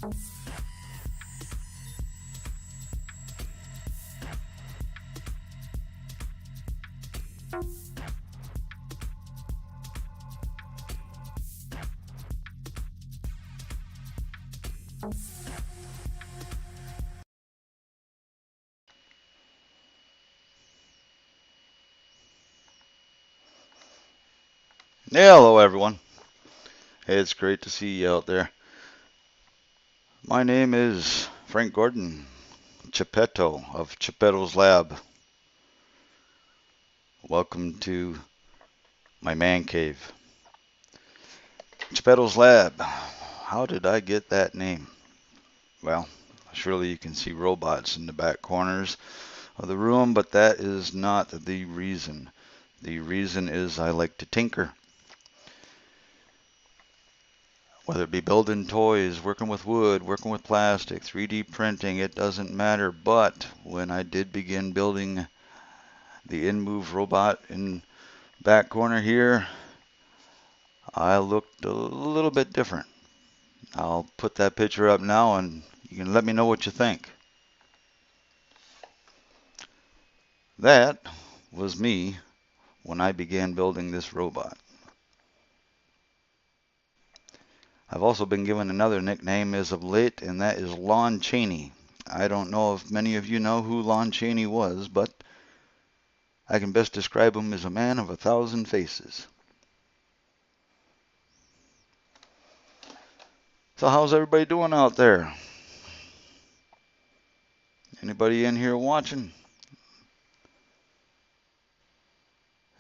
Hello, everyone. Hey, it's great to see you out there. My name is Frank Gordon, Geppetto of Geppetto's Lab. Welcome to my man cave. Geppetto's Lab. How did I get that name? Well, surely you can see robots in the back corners of the room, but that is not the reason. The reason is I like to tinker. Whether it be building toys, working with wood, working with plastic, 3D printing, it doesn't matter. But when I did begin building the in-move robot in back corner here, I looked a little bit different. I'll put that picture up now and you can let me know what you think. That was me when I began building this robot. I've also been given another nickname as of late, and that is Lon Chaney. I don't know if many of you know who Lon Chaney was, but I can best describe him as a man of 1,000 faces. So how's everybody doing out there? Anybody in here watching?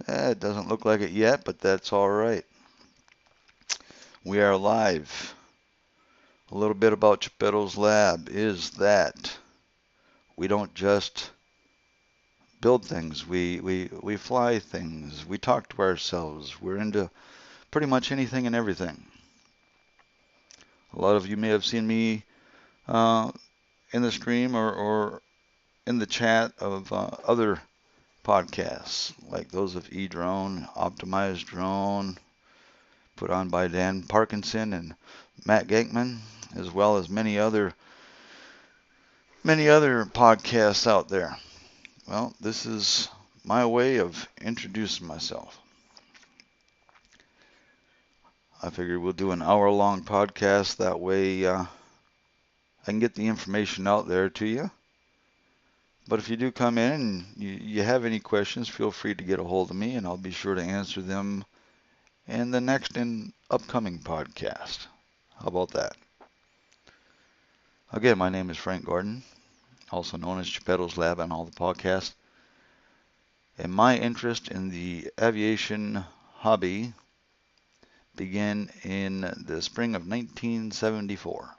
It doesn't look like it yet, but that's all right. We are live. A little bit about Geppetto's Lab is that we don't just build things, we fly things, we talk to ourselves. We're into pretty much anything and everything. A lot of you may have seen me in the stream or in the chat of other podcasts, like those of eDrone, Optimized Drone, put on by Dan Parkinson and Matt Gankman, as well as many other podcasts out there. Well, this is my way of introducing myself. I figured we'll do an hour-long podcast. That way I can get the information out there to you. But if you do come in and you have any questions, feel free to get a hold of me, and I'll be sure to answer them in the next and upcoming podcast. How about that? Again, my name is Frank Gordon, also known as Geppetto's Lab on all the podcasts. And my interest in the aviation hobby began in the spring of 1974.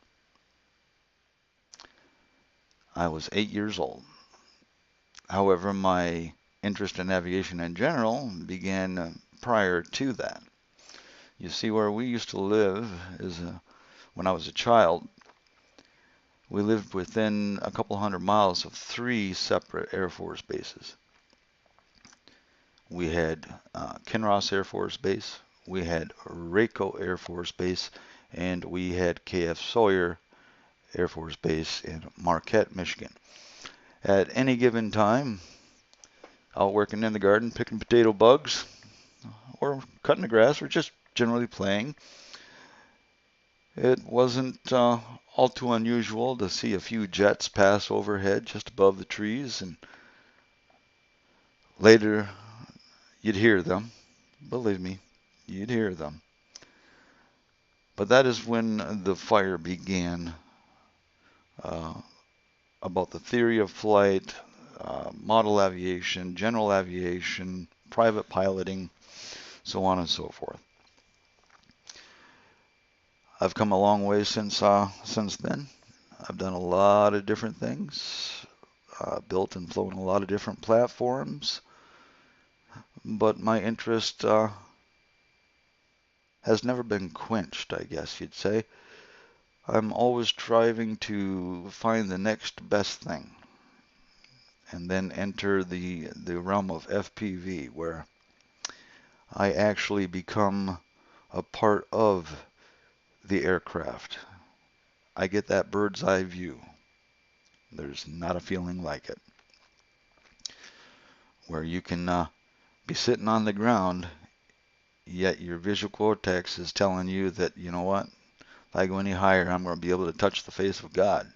I was 8 years old. However, my interest in aviation in general began prior to that. You see, where we used to live is when I was a child, we lived within a couple hundred miles of 3 separate Air Force bases. We had Kinross Air Force Base, we had Rako Air Force Base, and we had KF Sawyer Air Force Base in Marquette, Michigan. At any given time, out working in the garden, picking potato bugs, or cutting the grass, or just generally playing, it wasn't all too unusual to see a few jets pass overhead just above the trees, and later you'd hear them. Believe me, you'd hear them. But that is when the fire began uh, about the theory of flight, model aviation, general aviation, private piloting, so on and so forth. I've come a long way since then. I've done a lot of different things, built and flown a lot of different platforms, but my interest has never been quenched, I guess you'd say. I'm always striving to find the next best thing and then enter the realm of FPV, where I actually become a part of the aircraft. I get that bird's eye view. There's not a feeling like it, where you can be sitting on the ground, yet your visual cortex is telling you that, you know what, if I go any higher, I'm going to be able to touch the face of God.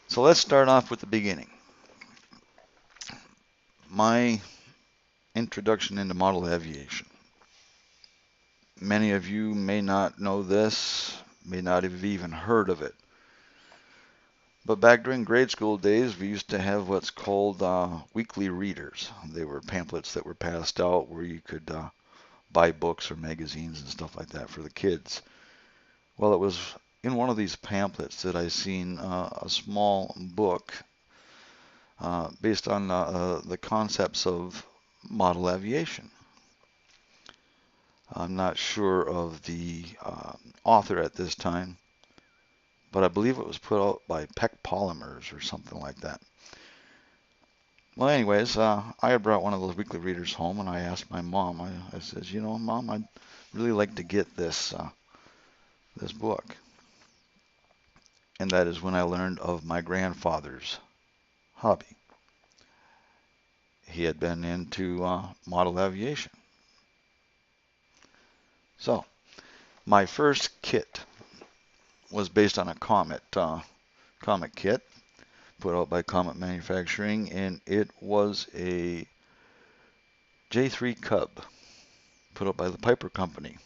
So let's start off with the beginning. My introduction into model aviation. Many of you may not know this, may not have even heard of it. But back during grade school days, we used to have what's called weekly readers. They were pamphlets that were passed out where you could buy books or magazines and stuff like that for the kids. Well, it was in one of these pamphlets that I seen a small book based on the concepts of model aviation. I'm not sure of the author at this time, but I believe it was put out by Peck Polymers or something like that. Well, anyways, I had brought one of those weekly readers home, and I asked my mom. I says, you know, Mom, I'd really like to get this this book. And that is when I learned of my grandfather's hobby. He had been into model aviation. So, my first kit was based on a Comet kit put out by Comet Manufacturing, and it was a J3 Cub put out by the Piper Company.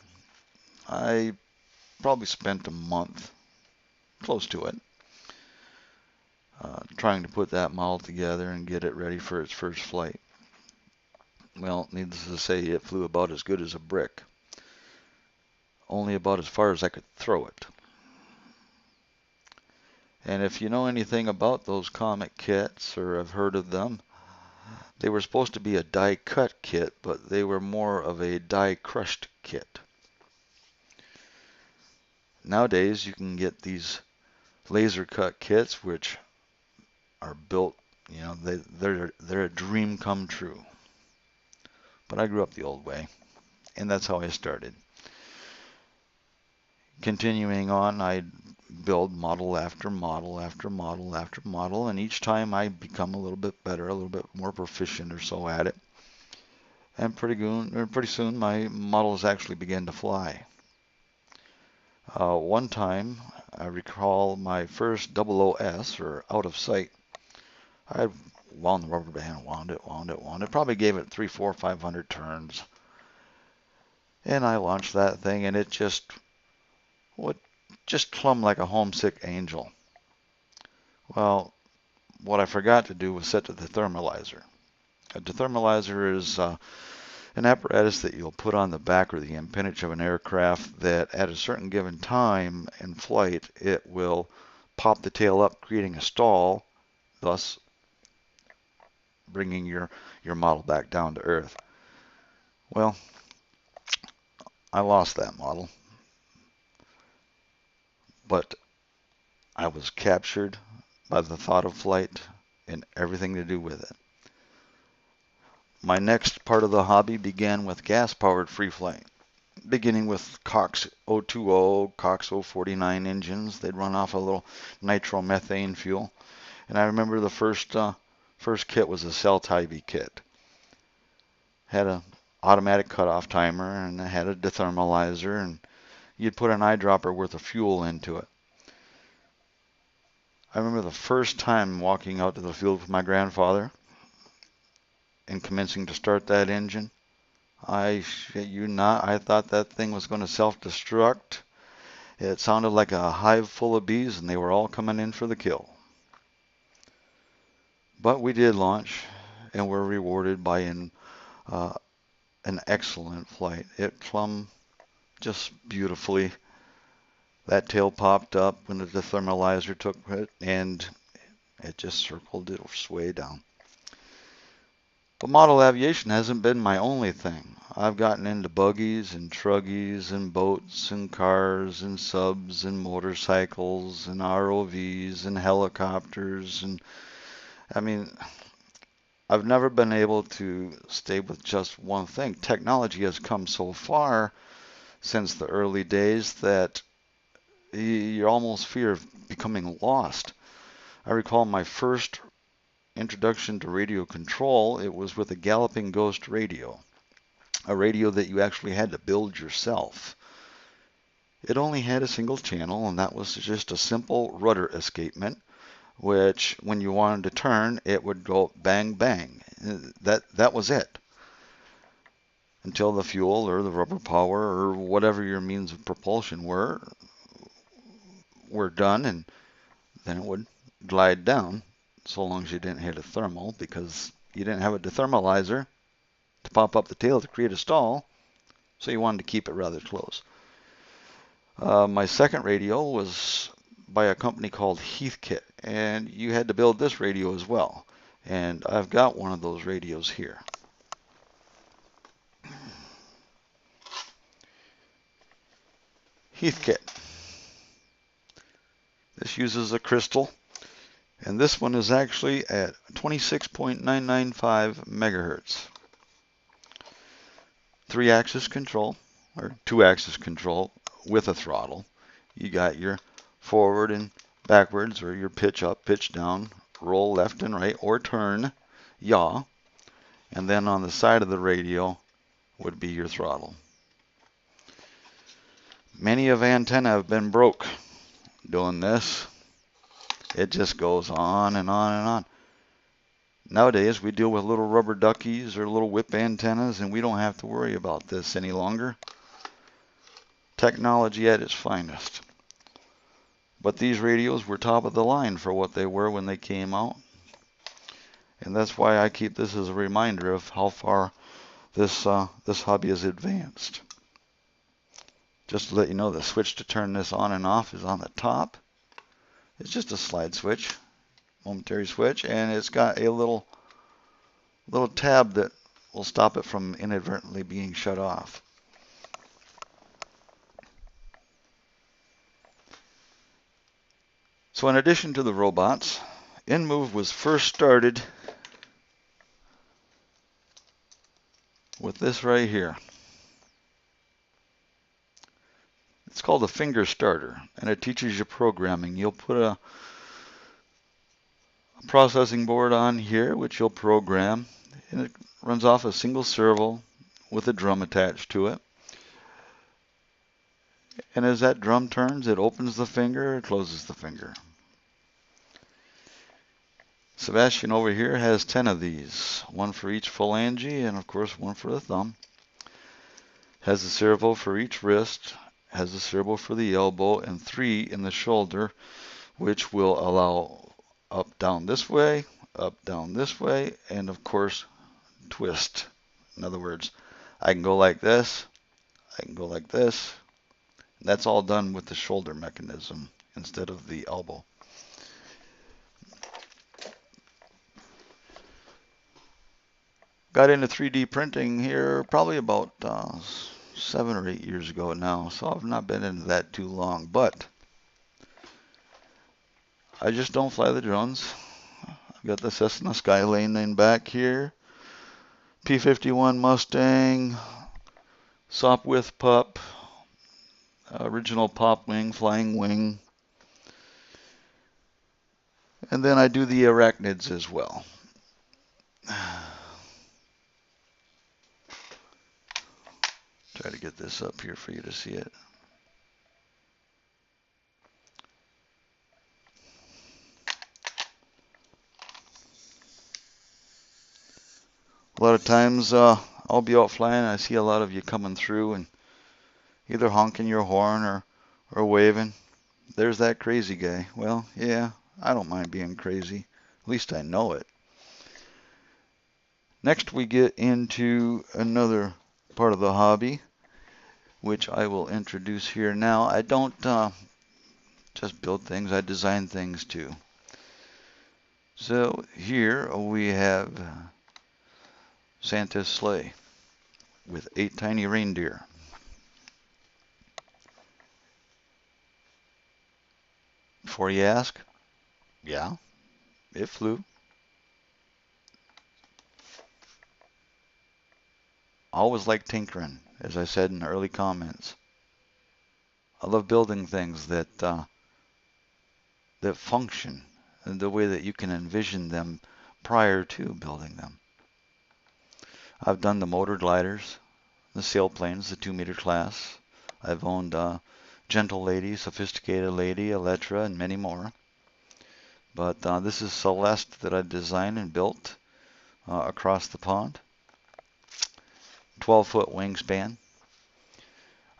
I probably spent a month, close to it, trying to put that model together and get it ready for its first flight. Well, needless to say, it flew about as good as a brick, only about as far as I could throw it. And if you know anything about those Comet kits or have heard of them, they were supposed to be a die-cut kit, but they were more of a die-crushed kit. Nowadays, you can get these laser-cut kits, which are built, you know, they're a dream come true. But I grew up the old way, and that's how I started. Continuing on, I build model after model after model after model, and each time I become a little bit better, a little bit more proficient or so at it. And pretty soon my models actually began to fly. One time, I recall my first double OS, or out of sight. I wound the rubber band, wound it. Probably gave it 300, 400, 500 turns. And I launched that thing, and it just clumb like a homesick angel. Well, what I forgot to do was set the dethermalizer. A dethermalizer is an apparatus that you'll put on the back or the empennage of an aircraft that at a certain given time in flight, it will pop the tail up, creating a stall, thus bringing your model back down to earth. Well, I lost that model, but I was captured by the thought of flight and everything to do with it. My next part of the hobby began with gas-powered free flight, beginning with Cox 020, Cox 049 engines. They'd run off a little nitromethane fuel. And I remember the first kit was a cell-Tybee kit. Had an automatic cutoff timer, and it had a dethermalizer, and you'd put an eyedropper worth of fuel into it. I remember the first time walking out to the field with my grandfather and commencing to start that engine. I shit you not, I thought that thing was going to self-destruct. It sounded like a hive full of bees, and they were all coming in for the kill. But we did launch, and were rewarded by an excellent flight. It clumb just beautifully. That tail popped up when the dethermalizer took it, and it just circled its way down. But model aviation hasn't been my only thing. I've gotten into buggies and truggies and boats and cars and subs and motorcycles and ROVs and helicopters, and I mean, I've never been able to stay with just one thing. Technology has come so far since the early days that you almost fear of becoming lost. I recall my first introduction to radio control. It was with a Galloping Ghost radio, a radio that you actually had to build yourself. It only had a single channel, and that was just a simple rudder escapement, which when you wanted to turn, it would go bang, bang. That was it. Until the fuel or the rubber power or whatever your means of propulsion were done, and then it would glide down, so long as you didn't hit a thermal, because you didn't have a dethermalizer to pop up the tail to create a stall, so you wanted to keep it rather close. My second radio was by a company called Heathkit, and you had to build this radio as well. And I've got one of those radios here. Heathkit. This uses a crystal, and this one is actually at 26.995 megahertz. 3-axis control, or 2-axis control with a throttle. You got your forward and backwards, or your pitch up, pitch down, roll left and right, or turn, yaw. And then on the side of the radio would be your throttle. Many of antenna have been broke doing this. It just goes on and on and on. Nowadays we deal with little rubber duckies or little whip antennas, and we don't have to worry about this any longer. Technology at its finest. But these radios were top of the line for what they were when they came out. And that's why I keep this as a reminder of how far this hobby has advanced. Just to let you know, the switch to turn this on and off is on the top. It's just a slide switch, momentary switch, and it's got a little tab that will stop it from inadvertently being shut off. So in addition to the robots, InMove was first started with this right here. It's called a finger starter, and it teaches you programming. You'll put a processing board on here, which you'll program, and it runs off a single servo with a drum attached to it. And as that drum turns, it opens the finger, closes the finger. Sebastian over here has 10 of these, one for each phalange, and of course one for the thumb. Has a servo for each wrist, has a servo for the elbow, and 3 in the shoulder, which will allow up, down this way, and of course twist. In other words, I can go like this, I can go like this. That's all done with the shoulder mechanism instead of the elbow. Got into 3D printing here probably about 7 or 8 years ago now, so I've not been into that too long, but I just don't fly the drones. I've got the Cessna Skylane in back here, P-51 Mustang, Sopwith Pup, original Pop Wing, Flying Wing, and then I do the arachnids as well. Try to get this up here for you to see it. A lot of times I'll be out flying and I see a lot of you coming through and either honking your horn or waving. There's that crazy guy. Well, yeah, I don't mind being crazy. At least I know it. Next we get into another part of the hobby, which I will introduce here now. I don't just build things, I design things too. So here we have Santa's sleigh with 8 tiny reindeer. Before you ask, yeah, it flew. Always like tinkering, as I said in the early comments. I love building things that function in the way that you can envision them prior to building them. I've done the motor gliders, the sailplanes, the 2-meter class. I've owned Gentle Lady, Sophisticated Lady, Electra, and many more. But this is Celeste that I designed and built across the pond. 12-foot wingspan,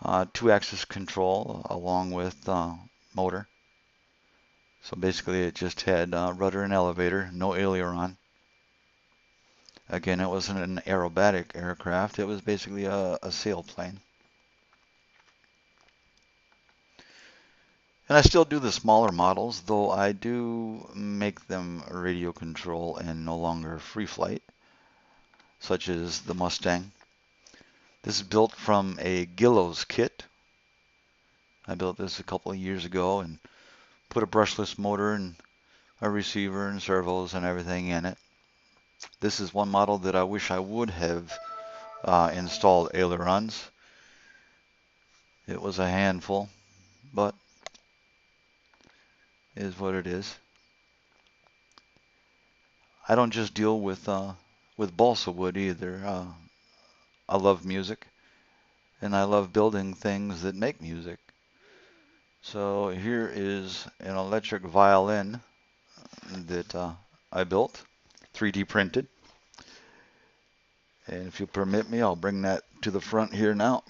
2-axis control along with motor. So basically it just had rudder and elevator, no aileron. Again, it wasn't an aerobatic aircraft, it was basically a sailplane. And I still do the smaller models, though I do make them radio control and no longer free flight, such as the Mustang. This is built from a Gillows kit. I built this a couple of years ago and put a brushless motor and a receiver and servos and everything in it. This is one model that I wish I would have installed ailerons. It was a handful, but it is what it is. I don't just deal with balsa wood either. I love music, and I love building things that make music. So here is an electric violin that I built, 3D printed. And if you'll permit me, I'll bring that to the front here now.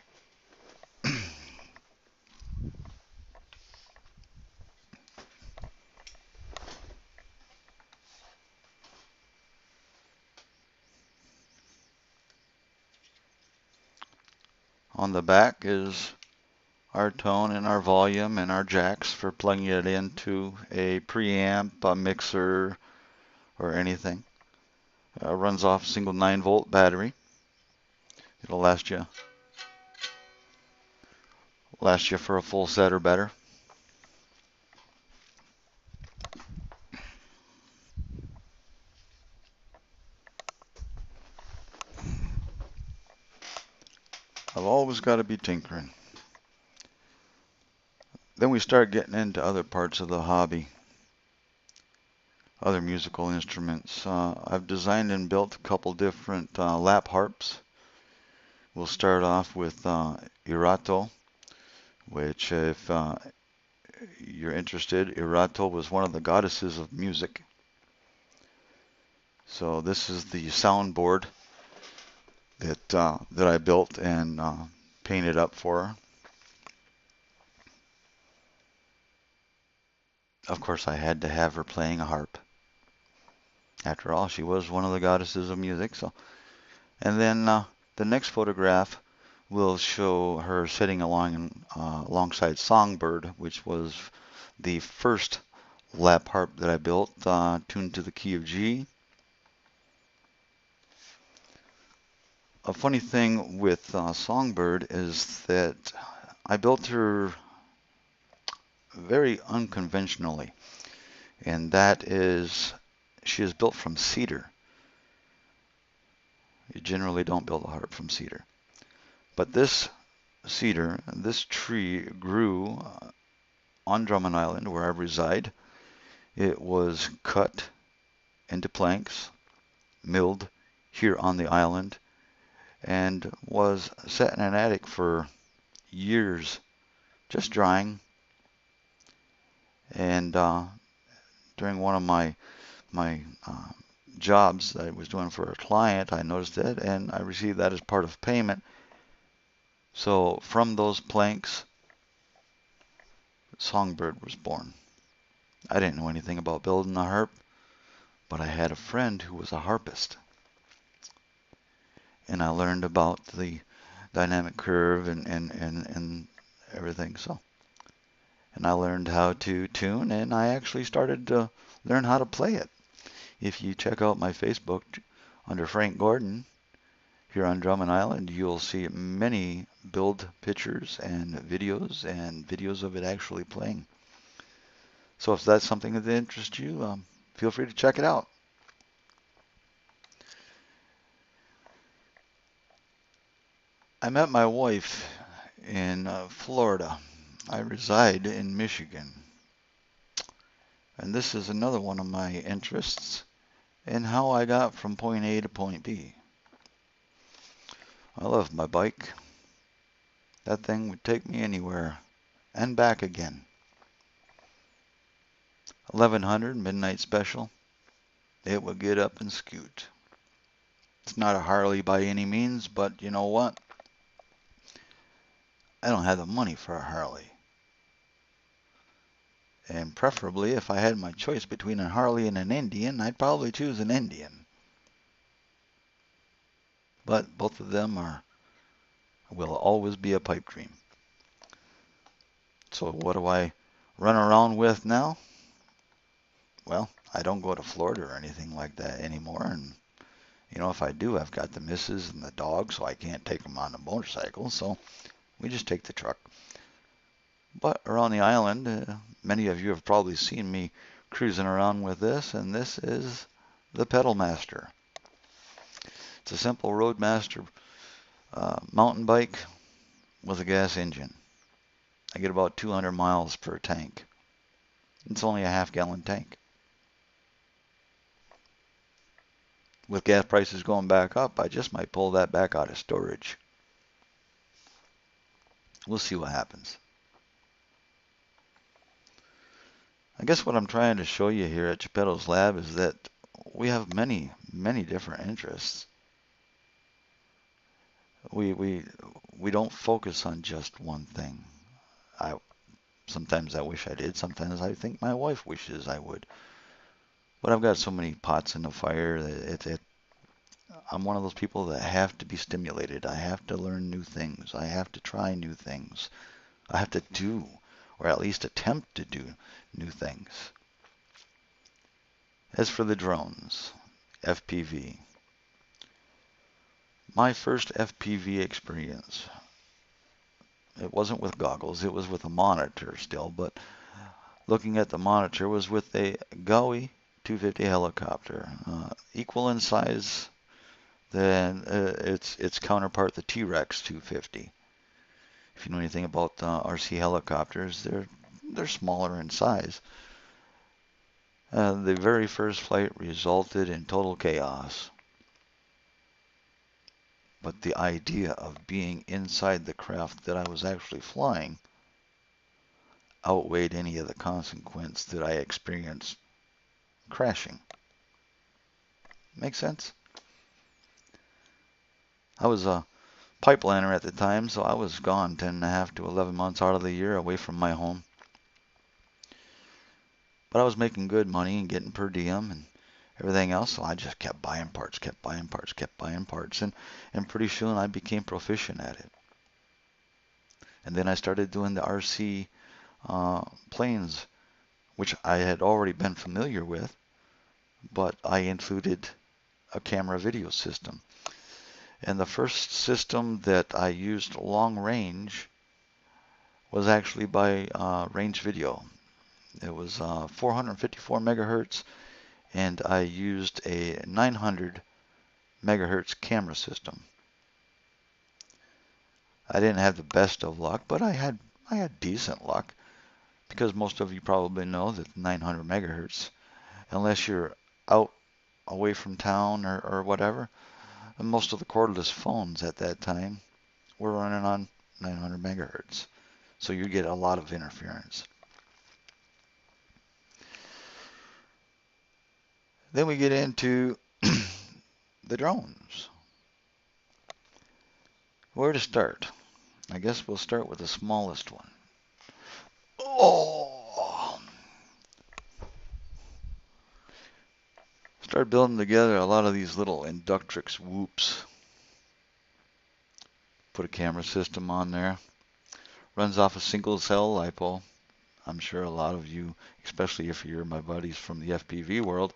On the back is our tone and our volume and our jacks for plugging it into a preamp, a mixer, or anything. Runs off a single 9-volt battery. It'll last you for a full set or better. I've always got to be tinkering. Then we start getting into other parts of the hobby, other musical instruments. I've designed and built a couple different lap harps. We'll start off with Irato, which if you're interested, Irato was one of the goddesses of music. So this is the soundboard that I built and painted up for her. Of course, I had to have her playing a harp. After all, she was one of the goddesses of music. So, and then the next photograph will show her sitting alongside Songbird, which was the first lap harp that I built, tuned to the key of G. A funny thing with Songbird is that I built her very unconventionally, and that is she is built from cedar. You generally don't build a harp from cedar. But this cedar, this tree grew on Drummond Island where I reside. It was cut into planks, milled here on the island, and was set in an attic for years, just drying. And during one of my jobs that I was doing for a client, I noticed it, and I received that as part of payment. So from those planks, Songbird was born. I didn't know anything about building a harp, but I had a friend who was a harpist, and I learned about the dynamic curve and everything. So, and I learned how to tune, and I actually started to learn how to play it. If you check out my Facebook under Frank Gordon here on Drummond Island, you'll see many build pictures and videos of it actually playing. So if that's something that interests you, feel free to check it out. I met my wife in Florida I reside in Michigan, and this is another one of my interests in how I got from point A to point B. I love my bike. That thing would take me anywhere and back again. 1100 midnight special. It would get up and scoot. It's not a Harley by any means, but you know what? I don't have the money for a Harley. And preferably, if I had my choice between a Harley and an Indian, I'd probably choose an Indian. But both of them will always be a pipe dream. So what do I run around with now? Well, I don't go to Florida or anything like that anymore. And, if I do, I've got the missus and the dog, so I can't take them on the motorcycle. So we just take the truck. But around the island, many of you have probably seen me cruising around with this, and this is the Pedal Master. It's a simple Roadmaster mountain bike with a gas engine. I get about 200 miles per tank. It's only a half-gallon tank. With gas prices going back up, I just might pull that back out of storage. We'll see what happens. I guess what I'm trying to show you here at Geppetto's Lab is that we have many, many different interests. We don't focus on just one thing. Sometimes I wish I did. Sometimes I think my wife wishes I would. But I've got so many pots in the fire that I'm one of those people that have to be stimulated. I have to learn new things. I have to try new things. I have to do, or at least attempt to do, new things. As for the drones, FPV. My first FPV experience, it wasn't with goggles, it was with a monitor still, but looking at the monitor was with a Gaui 250 helicopter, equal in size than its counterpart, the T-Rex 250. If you know anything about RC helicopters, they're smaller in size. The very first flight resulted in total chaos. But the idea of being inside the craft that I was actually flying outweighed any of the consequence that I experienced crashing. Make sense? I was a pipeliner at the time, so I was gone 10.5 to 11 months out of the year away from my home. But I was making good money and getting per diem and everything else, so I just kept buying parts, kept buying parts, kept buying parts, and pretty soon I became proficient at it. And then I started doing the RC planes, which I had already been familiar with, but I included a camera video system. And the first system that I used long range was actually by Range Video. It was 454 megahertz, and I used a 900 megahertz camera system. I didn't have the best of luck, but I had decent luck, because most of you probably know that 900 megahertz, unless you're out away from town or whatever, and most of the cordless phones at that time were running on 900 megahertz. So you get a lot of interference. Then we get into the drones. Where to start? I guess we'll start with the smallest one. Oh! Start building together a lot of these little Inductrix whoops. Put a camera system on there. Runs off a single cell LiPo. I'm sure a lot of you, especially if you're my buddies from the FPV world,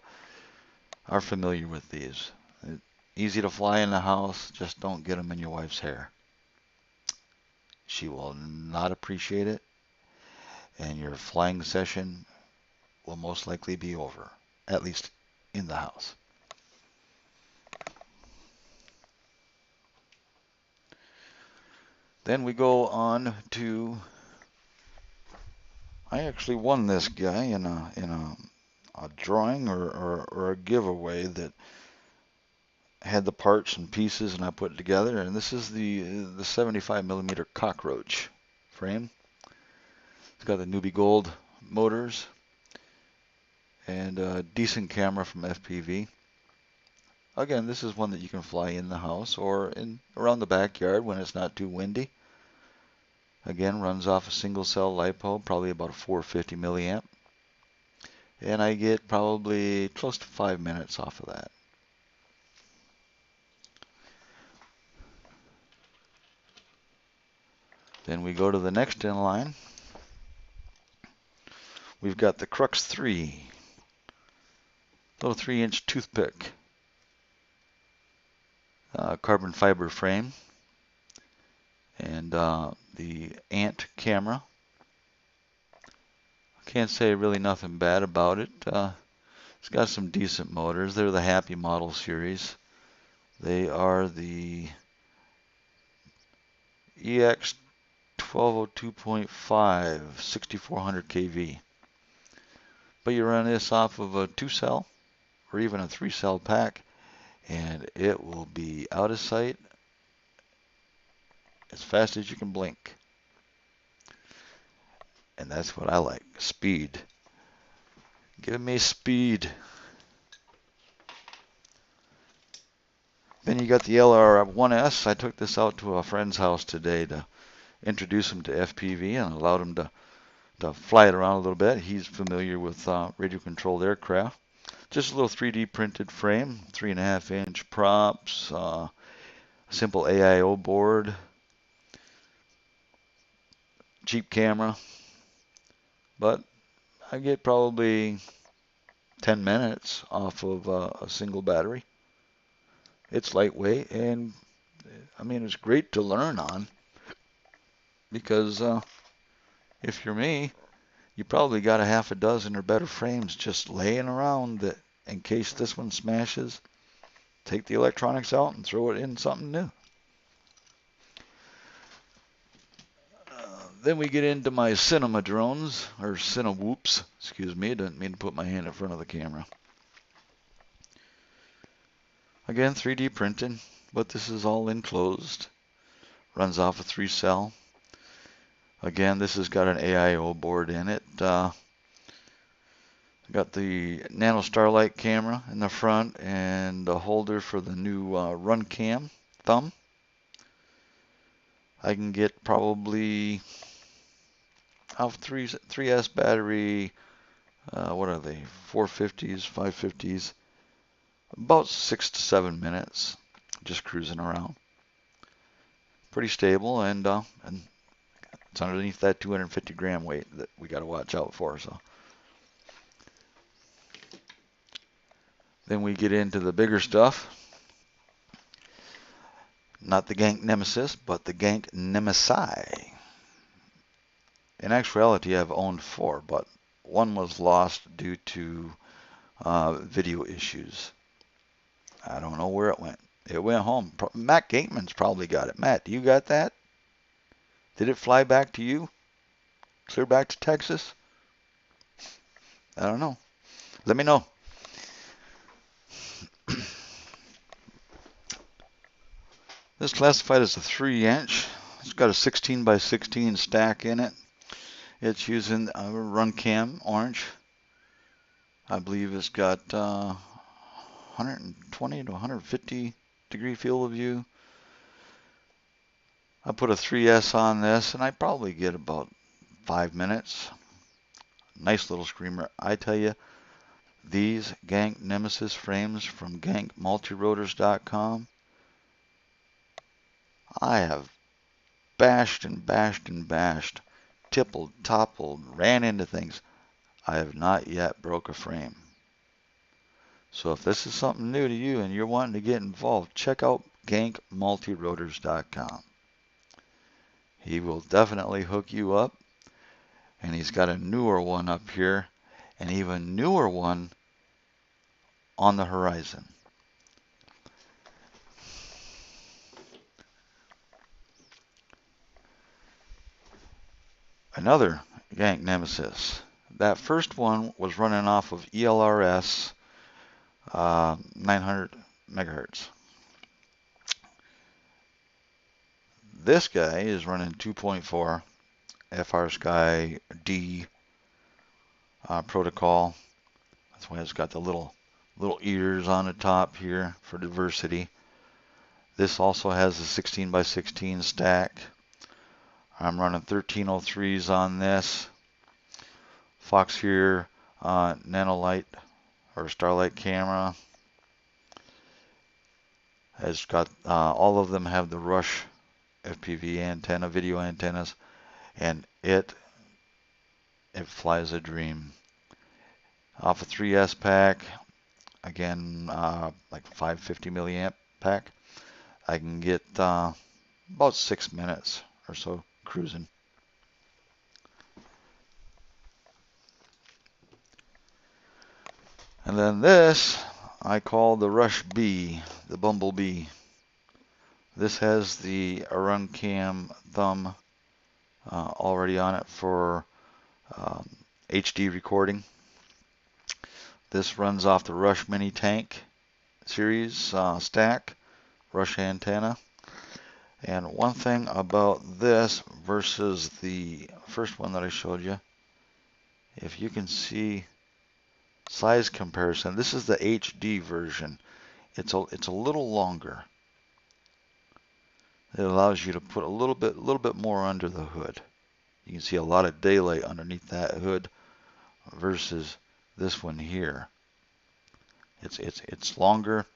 are familiar with these. Easy to fly in the house, just don't get them in your wife's hair. She will not appreciate it, and your flying session will most likely be over, at least in the house. Then we go on to I actually won this guy in a drawing or a giveaway that had the parts and pieces, and I put it together. And this is the 75 millimeter cockroach frame. It's got the Newbie Gold motors and a decent camera from FPV. Again, this is one that you can fly in the house or in around the backyard when it's not too windy. Again, runs off a single cell LiPo, probably about a 450 milliamp. And I get probably close to 5 minutes off of that. Then we go to the next in line. We've got the Crux 3, little 3-inch toothpick, carbon fiber frame, and the Ant camera. Can't say really nothing bad about it. It's got some decent motors. They're the Happy Model series. They are the EX 1202.5, 6400 kV. But you run this off of a 2-cell or even a 3-cell pack, and it will be out of sight as fast as you can blink. And that's what I like, speed. Give me speed. Then you got the LR1S. I took this out to a friend's house today to introduce him to FPV and allowed him to fly it around a little bit. He's familiar with radio-controlled aircraft. Just a little 3D printed frame, 3.5-inch props, a simple AIO board, cheap camera, but I get probably 10 minutes off of a single battery. It's lightweight, and I mean, it's great to learn on because if you're me, you probably got a half a dozen or better frames just laying around that in case this one smashes, take the electronics out and throw it in something new. Then we get into my cinema drones, or Cinewhoops, excuse me, didn't mean to put my hand in front of the camera. Again, 3D printed, but this is all enclosed. Runs off a 3-cell. Again, this has got an AIO board in it. Got the Nano Starlight camera in the front and a holder for the new Run Cam thumb. I can get probably off 3S battery, what are they, 450s, 550s, about 6 to 7 minutes, just cruising around. Pretty stable, and it's underneath that 250 gram weight that we got to watch out for. So then we get into the bigger stuff. Not the Gank Nemesis, but the Gank Nemesi. In actuality, I've owned 4, but one was lost due to video issues. I don't know where it went. It went home. Matt Gateman's probably got it. Matt, do you got that? Did it fly back to you? Clear back to Texas? I don't know. Let me know. This is classified as a 3-inch. It's got a 16 by 16 stack in it. It's using a Run Cam orange. I believe it's got 120 to 150 degree field of view. I put a 3S on this, and I probably get about 5 minutes. Nice little screamer. I tell you, these Gank Nemesis frames from gankmultirotors.com, I have bashed and bashed and bashed, tippled, toppled, ran into things. I have not yet broke a frame. So if this is something new to you and you're wanting to get involved, check out gankmultirotors.com. He will definitely hook you up, and he's got a newer one up here, an even newer one on the horizon. Another Yank Nemesis. That first one was running off of ELRS 900 megahertz. This guy is running 2.4 FR-Sky D protocol. That's why it's got the little ears on the top here for diversity. This also has a 16 by 16 stack. I'm running 1303s on this. Fox here, nanolight or starlight camera. Has got all of them have the Rush FPV antenna, video antennas, and it flies a dream. Off a 3S pack, again like 550 milliamp pack, I can get about 6 minutes or so cruising. And then this I call the Rush B, the Bumblebee. This has the Aruncam thumb already on it for HD recording. This runs off the Rush Mini Tank series stack, Rush antenna. And one thing about this versus the first one that I showed you, if you can see size comparison, this is the HD version. It's a little longer. It allows you to put a little bit more under the hood. You can see a lot of daylight underneath that hood versus this one here. It's longer.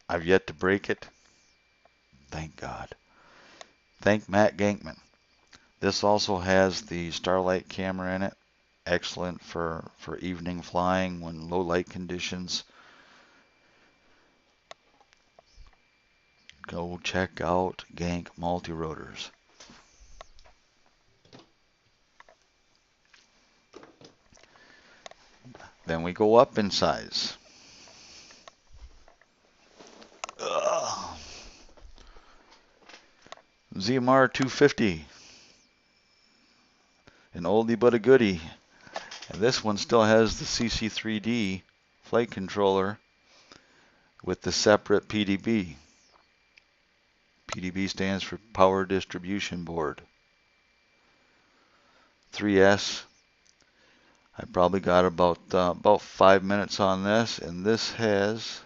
I've yet to break it. Thank God. Thank Matt Gankman. This also has the Starlight camera in it. Excellent for evening flying when low light conditions. Go check out Gank multi-rotors. Then we go up in size. ZMR 250. An oldie but a goodie. And this one still has the CC3D flight controller with the separate PDB. PDB stands for Power Distribution Board. 3S. I probably got about 5 minutes on this, and this has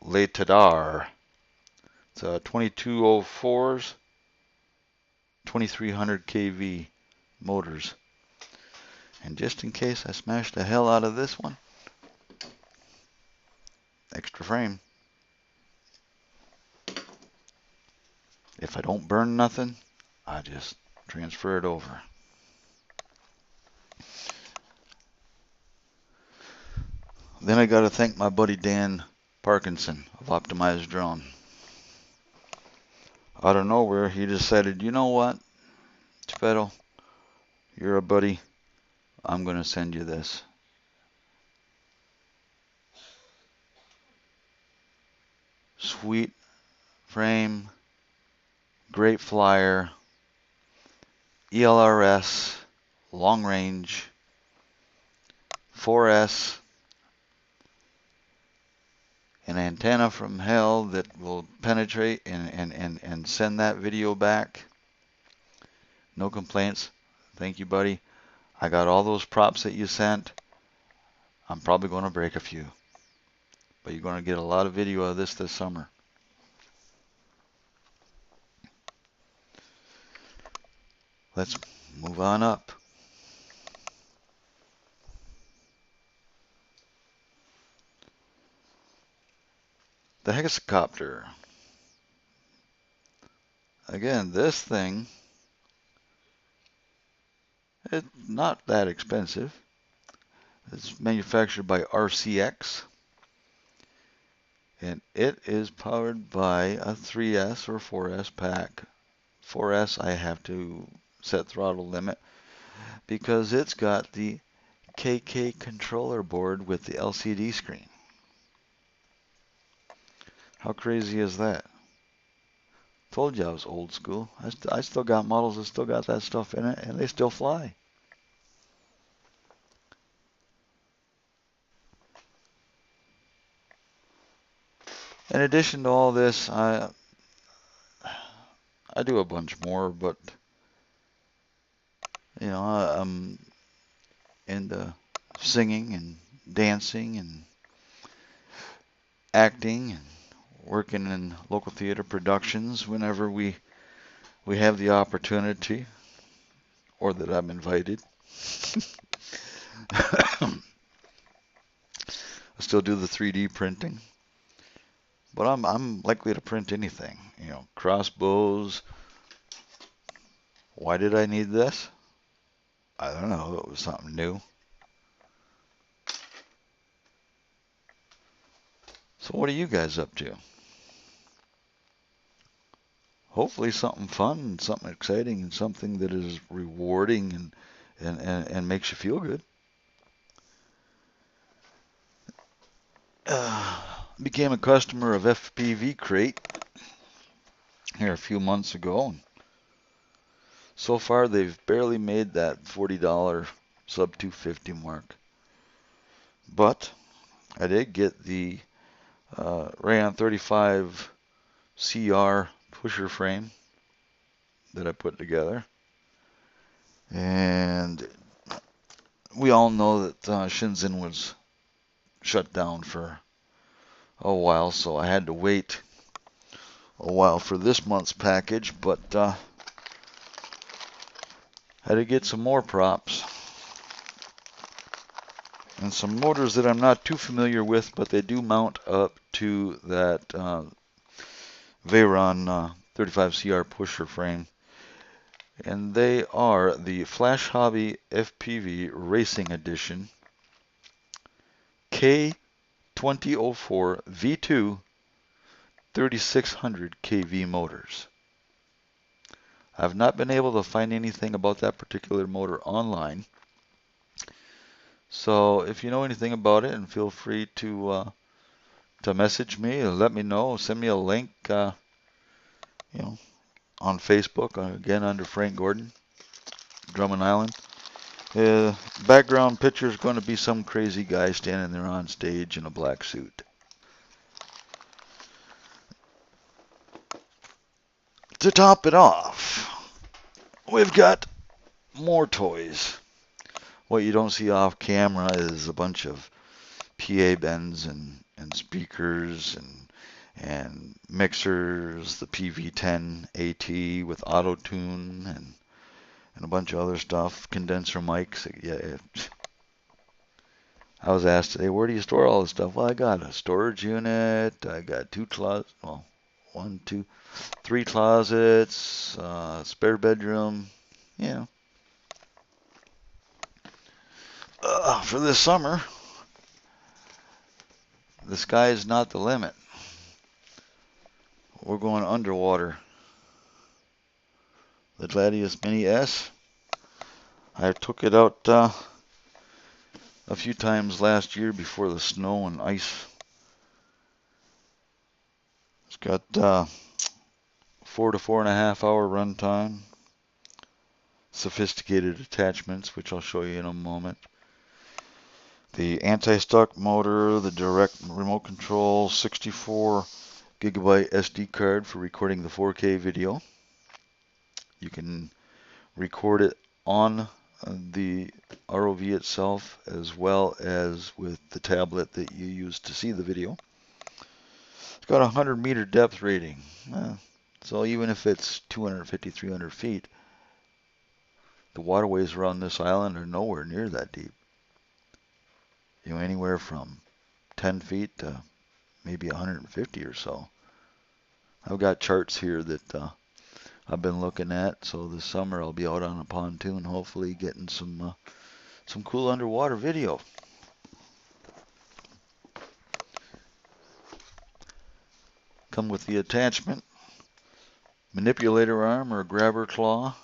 Le Tadar. It's 2204s, 2300 kV motors. And just in case I smashed the hell out of this one, extra frame. If I don't burn nothing, I just transfer it over. Then I got to thank my buddy Dan Parkinson of Optimized Drone. Out of nowhere, he decided, you know what, Geppetto, you're a buddy. I'm going to send you this. Sweet frame, great flyer, ELRS, long range, 4S, an antenna from hell that will penetrate and send that video back. No complaints. Thank you, buddy. I got all those props that you sent. I'm probably going to break a few, but you're going to get a lot of video of this summer. Let's move on up. The hexacopter. Again, this thing, it's not that expensive. It's manufactured by RCX, and it is powered by a 3S or 4S pack. 4S I have to set throttle limit because it's got the KK controller board with the LCD screen. How crazy is that? Told you I was old school. I still got models that still got that stuff in it, and they still fly. In addition to all this, I do a bunch more, but I'm into singing and dancing and acting and working in local theater productions whenever we have the opportunity or that I'm invited. I still do the 3D printing, but I'm likely to print anything. Crossbows. Why did I need this? I don't know. It was something new. So what are you guys up to? Hopefully something fun, something exciting, and something that is rewarding and makes you feel good. Became a customer of FPV Crate here a few months ago. So far, they've barely made that $40 sub 250 mark. But I did get the Rayon 35 CR pusher frame that I put together. And we all know that Shenzhen was shut down for a while, so I had to wait a while for this month's package, but had to get some more props and some motors that I'm not too familiar with, but they do mount up to that Veyron 35CR pusher frame. And they are the Flash Hobby FPV Racing Edition K2004 V2 3600 kV motors. I've not been able to find anything about that particular motor online. So if you know anything about it, and feel free to message me and let me know. Send me a link, on Facebook, again under Frank Gordon, Drummond Island. Background picture is going to be some crazy guy standing there on stage in a black suit. To top it off, we've got more toys. What you don't see off camera is a bunch of PA bends and speakers and mixers, the PV10 AT with auto tune and a bunch of other stuff, condenser mics. Yeah, I was asked today, where do you store all this stuff? Well, I got a storage unit. I got three closets, spare bedroom. For this summer, the sky is not the limit. We're going underwater. The Gladius Mini S. I took it out a few times last year before the snow and ice. It's got 4 to 4.5 hour runtime. Sophisticated attachments, which I'll show you in a moment. The anti-stuck motor, the direct remote control, 64 gigabyte SD card for recording the 4K video. You can record it on the ROV itself as well as with the tablet that you use to see the video. It's got a 100-meter depth rating. So even if it's 250, 300 feet, the waterways around this island are nowhere near that deep. Anywhere from 10 feet to maybe 150 or so. I've got charts here that I've been looking at, so this summer I'll be out on a pontoon, hopefully getting some cool underwater video. Come with the attachment, manipulator arm or grabber claw.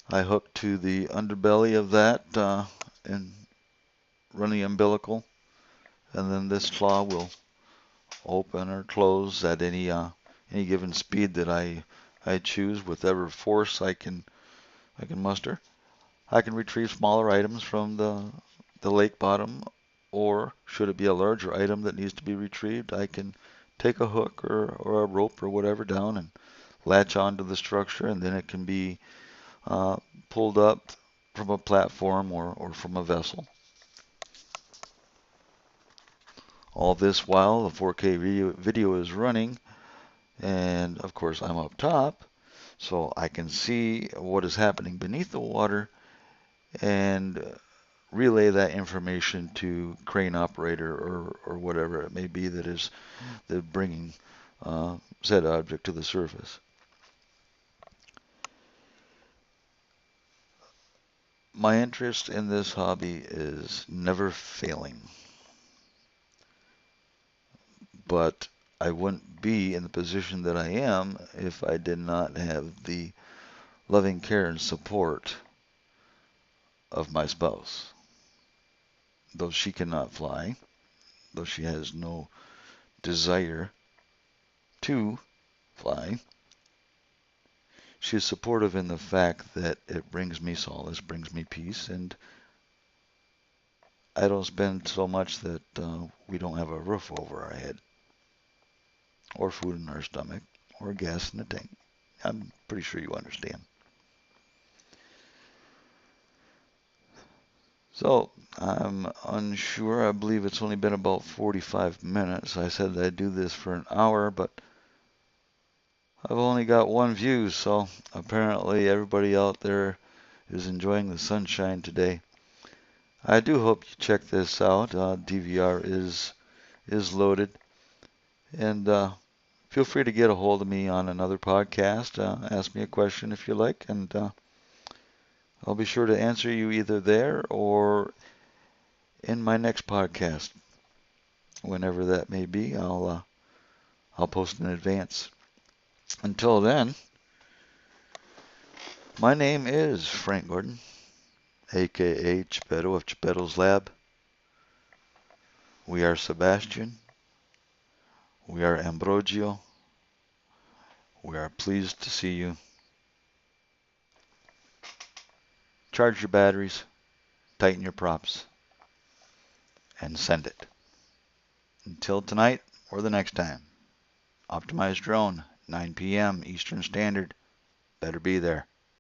I hook to the underbelly of that and run the umbilical, and then this claw will open or close at any given speed that I choose, with whatever force I can muster. I can retrieve smaller items from the lake bottom, or should it be a larger item that needs to be retrieved, I can take a hook or a rope or whatever down and latch onto the structure, and then it can be uh, pulled up from a platform or from a vessel. All this while the 4K video is running, and of course I'm up top, so I can see what is happening beneath the water and relay that information to crane operator or whatever it may be that is bringing said object to the surface. My interest in this hobby is never failing, but I wouldn't be in the position that I am if I did not have the loving care and support of my spouse. Though she cannot fly, though she has no desire to fly, she is supportive in the fact that it brings me solace, brings me peace, and I don't spend so much that we don't have a roof over our head, or food in our stomach, or gas in the tank. I'm pretty sure you understand. So, I'm unsure. I believe it's only been about 45 minutes. I said that I'd do this for an hour, but I've only got one view, so apparently everybody out there is enjoying the sunshine today. I do hope you check this out. DVR is loaded, and feel free to get a hold of me on another podcast. Ask me a question if you like, and I'll be sure to answer you either there or in my next podcast, whenever that may be. I'll post in advance. Until then, my name is Frank Gordon, aka Geppetto of Geppetto's Lab. We are Sebastian. We are Ambrogio. We are pleased to see you. Charge your batteries, tighten your props, and send it. Until tonight or the next time. Optimized drone, 9 p.m. Eastern Standard. Better be there.